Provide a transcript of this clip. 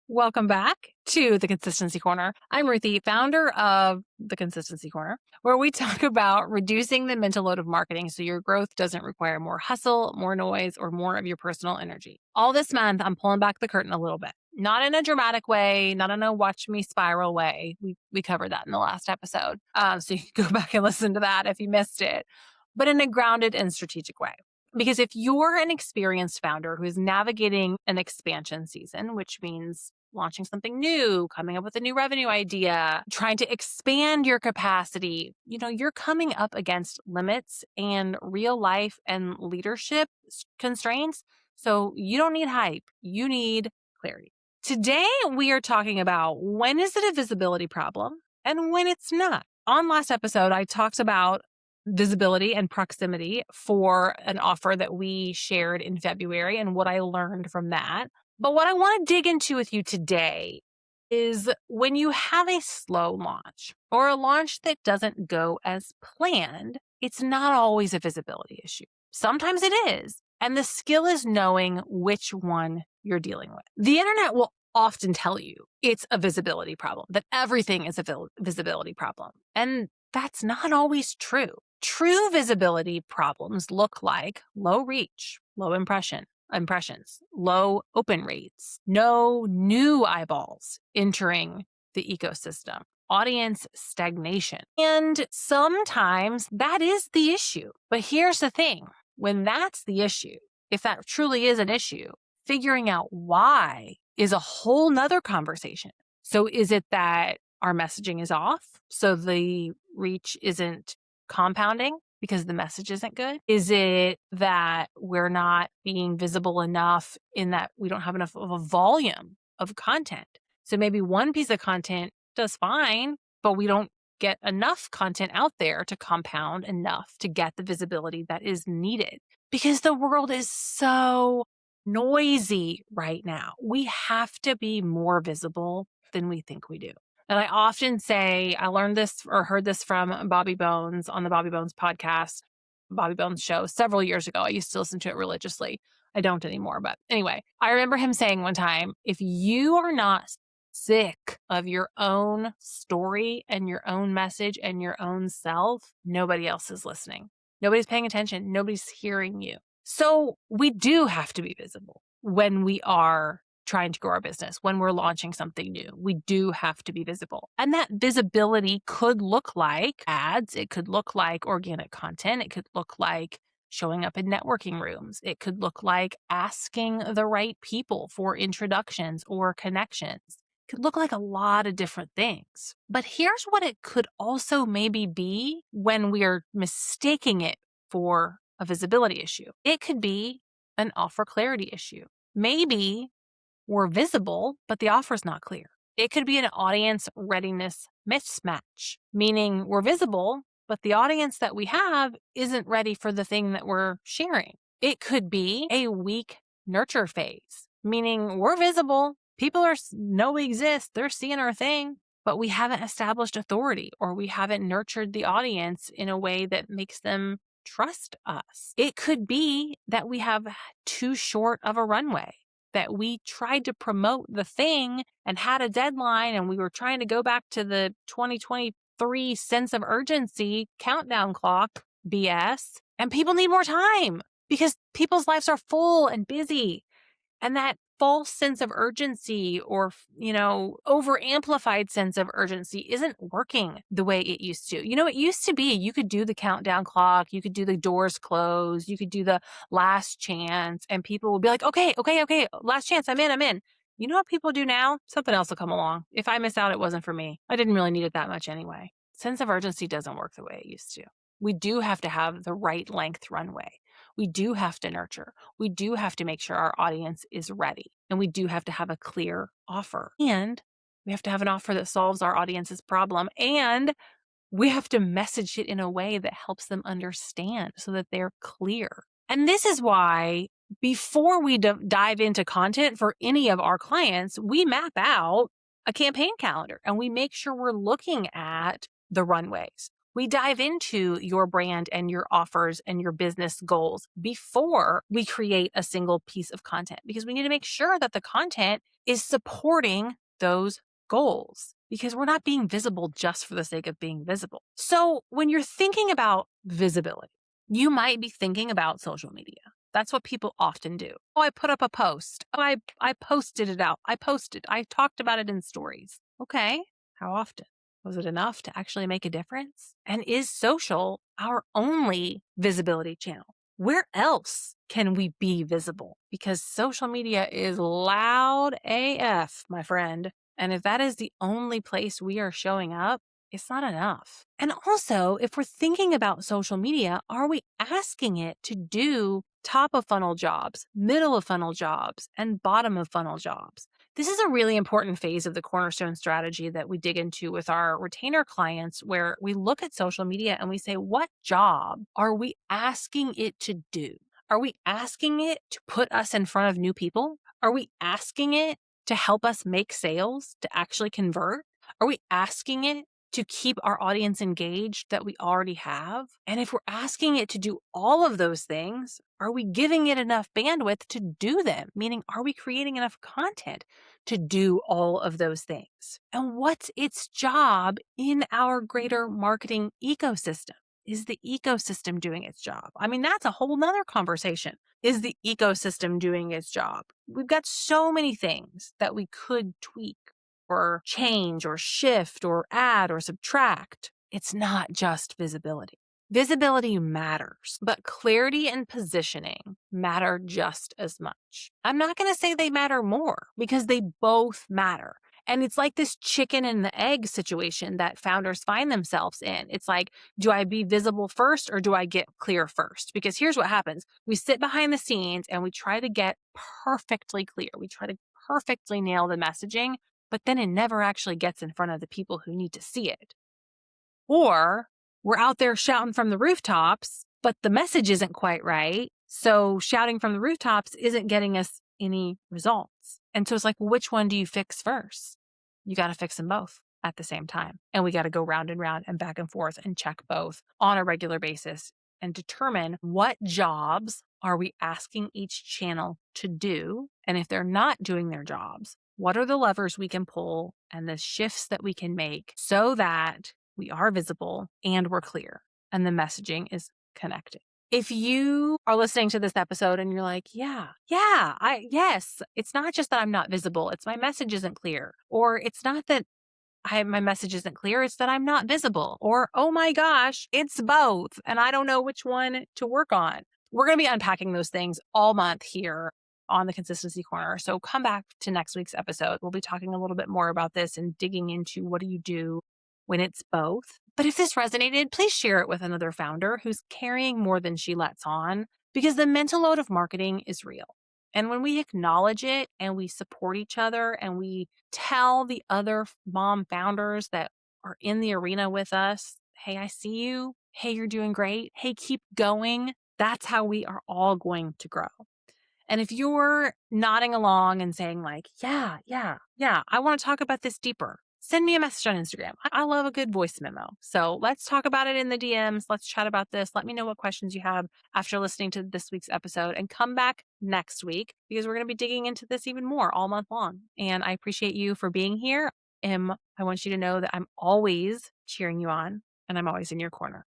Welcome back to the Consistency Corner. I'm Ruthie, founder of the Consistency Corner, where we talk about reducing the mental load of marketing so your growth doesn't require more hustle, more noise, or more of your personal energy. All this month, I'm pulling back the curtain a little bit. Not in a dramatic way, not in a watch me spiral way. We covered that in the last episode. So you can go back and listen to that if you missed it, but in a grounded and strategic way. Because if you're an experienced founder who's navigating an expansion season, which means launching something new, coming up with a new revenue idea, trying to expand your capacity, you're coming up against limits and real life and leadership constraints. So you don't need hype. You need clarity. Today, we are talking about when is it a visibility problem and when it's not. On last episode, I talked about visibility and proximity for an offer that we shared in February and what I learned from that. But what I want to dig into with you today is when you have a slow launch or a launch that doesn't go as planned, it's not always a visibility issue. Sometimes it is. And the skill is knowing which one you're dealing with. The internet will often tell you it's a visibility problem, that everything is a visibility problem. And that's not always true. True visibility problems look like low reach, low impressions, low open rates, no new eyeballs entering the ecosystem, audience stagnation. And sometimes that is the issue. But here's the thing. When that's the issue, if that truly is an issue, figuring out why is a whole nother conversation. So is it that our messaging is off? So the reach isn't compounding because the message isn't good? Is it that we're not being visible enough in that we don't have enough of a volume of content? So maybe one piece of content does fine, but we don't get enough content out there to compound enough to get the visibility that is needed because the world is so noisy right now. We have to be more visible than we think we do. And I often say, I learned this or heard this from Bobby Bones on the Bobby Bones podcast, Bobby Bones show several years ago. I used to listen to it religiously. I don't anymore. But anyway, I remember him saying one time, if you are not sick of your own story and your own message and your own self, nobody else is listening. Nobody's paying attention. Nobody's hearing you. So we do have to be visible when we are trying to grow our business, when we're launching something new. We do have to be visible. And that visibility could look like ads. It could look like organic content. It could look like showing up in networking rooms. It could look like asking the right people for introductions or connections. It could look like a lot of different things. But here's what it could also maybe be when we are mistaking it for a visibility issue. It could be an offer clarity issue. Maybe we're visible, but the offer's not clear. It could be an audience readiness mismatch, meaning we're visible, but the audience that we have isn't ready for the thing that we're sharing. It could be a weak nurture phase, meaning we're visible. People know we exist. They're seeing our thing, but we haven't established authority or we haven't nurtured the audience in a way that makes them trust us. It could be that we have too short of a runway, that we tried to promote the thing and had a deadline and we were trying to go back to the 2023 sense of urgency countdown clock BS, and people need more time because people's lives are full and busy. And that false sense of urgency or, over amplified sense of urgency isn't working the way it used to. It used to be you could do the countdown clock, you could do the doors closed, you could do the last chance, and people will be like, okay, last chance, I'm in. You know what people do now? Something else will come along. If I miss out, it wasn't for me. I didn't really need it that much anyway. Sense of urgency doesn't work the way it used to. We do have to have the right length runway. We do have to nurture. We do have to make sure our audience is ready. And we do have to have a clear offer. And we have to have an offer that solves our audience's problem. And we have to message it in a way that helps them understand so that they're clear. And this is why before we dive into content for any of our clients, we map out a campaign calendar and we make sure we're looking at the runways. We dive into your brand and your offers and your business goals before we create a single piece of content because we need to make sure that the content is supporting those goals because we're not being visible just for the sake of being visible. So when you're thinking about visibility, you might be thinking about social media. That's what people often do. Oh, I put up a post. Oh, I posted it out. I talked about it in stories. Okay. How often? Was it enough to actually make a difference? And is social our only visibility channel? Where else can we be visible? Because social media is loud AF, my friend. And if that is the only place we are showing up, it's not enough. And also, if we're thinking about social media, are we asking it to do top of funnel jobs, middle of funnel jobs, and bottom of funnel jobs? This is a really important phase of the cornerstone strategy that we dig into with our retainer clients, where we look at social media and we say, what job are we asking it to do? Are we asking it to put us in front of new people? Are we asking it to help us make sales, to actually convert? Are we asking it to keep our audience engaged that we already have? And if we're asking it to do all of those things, are we giving it enough bandwidth to do them? Meaning, are we creating enough content to do all of those things? And what's its job in our greater marketing ecosystem? Is the ecosystem doing its job? I mean, that's a whole nother conversation. Is the ecosystem doing its job? We've got so many things that we could tweak or change or shift or add or subtract. It's not just visibility. Visibility matters, but clarity and positioning matter just as much. I'm not going to say they matter more because they both matter. And it's like this chicken and the egg situation that founders find themselves in. It's like, do I be visible first or do I get clear first? Because here's what happens. We sit behind the scenes and we try to get perfectly clear. We try to perfectly nail the messaging, but then it never actually gets in front of the people who need to see it. Or we're out there shouting from the rooftops, but the message isn't quite right. So shouting from the rooftops isn't getting us any results. And so it's like, well, which one do you fix first? You got to fix them both at the same time. And we got to go round and round and back and forth and check both on a regular basis and determine what jobs are we asking each channel to do. And if they're not doing their jobs, what are the levers we can pull and the shifts that we can make so that we are visible and we're clear and the messaging is connected. If you are listening to this episode and you're like, yes, it's not just that I'm not visible. It's my message isn't clear. Or it's not that my message isn't clear. It's that I'm not visible. Or, oh my gosh, it's both. And I don't know which one to work on. We're going to be unpacking those things all month here on the Consistency Corner. So come back to next week's episode. We'll be talking a little bit more about this and digging into what do you do when it's both. But if this resonated, please share it with another founder who's carrying more than she lets on, because the mental load of marketing is real. And when we acknowledge it and we support each other and we tell the other mom founders that are in the arena with us, hey, I see you. Hey, you're doing great. Hey, keep going. That's how we are all going to grow. And if you're nodding along and saying like, yeah, I want to talk about this deeper, send me a message on Instagram. I love a good voice memo. So let's talk about it in the DMs. Let's chat about this. Let me know what questions you have after listening to this week's episode, and come back next week because we're going to be digging into this even more all month long. And I appreciate you for being here. I want you to know that I'm always cheering you on and I'm always in your corner.